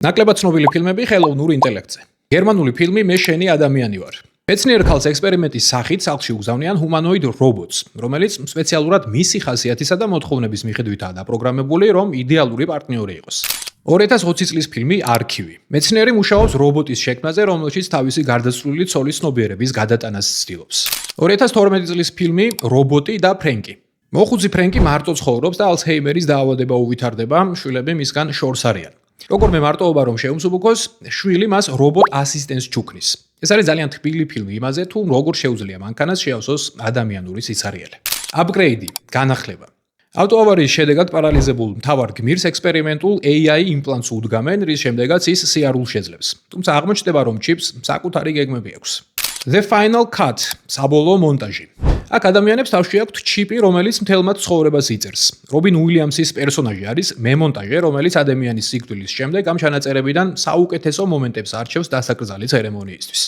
ნაკლებად ცნობილი ფილმები ხელოვნურ ინტელექტზე. გერმანული ფილმი მე შენი ადამიანი ვარ. მეცნიერ ქალს ექსპერიმენტის სახით სახლში უგზავნიან ჰუმანოიდ რობოტს, რომელიც სპეციალურად მისი ხასიათისა და მოთხოვნების მიხედვითაა დაპროგრამებული, რომ იდეალური პარტნიორი იყოს. 2020 წლის ფილმი არქივი. მეცნიერი მუშაობს რობოტის შექმნაზე, რომელშიც თავისი გარდაცვლილი ცოლის ცნობიერების გადატანას ცდილობს. 2012 წლის ფილმი რობოტი და ფრენკი. მოხუცი ფრენკი მარტო ცხოვრობს და ალცჰეიმერის დაავადება უვითარდება, შვილები მისგან შორს არიან. როგორმე მარტოობა რომ შეუმსუბუქოს, შვილი მას რობოტ ასისტენტს ჩუქნის. ეს არის ძალიან თბილი ფილმი იმაზე, თუ როგორ შეუძლია მანქანას შეავსოს ადამიანური სიცარიელე. აპგრეიდი, განახლება. ავტოავარიის შედეგად პარალიზებულ მთავარ გმირს ექსპერიმენტულ AI იმპლანტს უდგამენ, რის შემდეგაც ის სიარულს შეძლებს. თუმცა აღმოჩნდება, რომ ჩიპს საკუთარი გეგმები აქვს. The Final Cut, საბოლოო მონტაჟი. აქ ადამიანებს თავში აქვთ ჩიპი, რომელიც მთელმაც ცხოვრებას იწერს. რობინ უილიამსის პერსონაჟი არის მემონტაჟე, რომელიც ადამიანის სიკვდილის შემდეგ ამ ჩანაწერებიდან საუკეთესო მომენტებს არჩევს დასაკრძალი ცერემონიისთვის.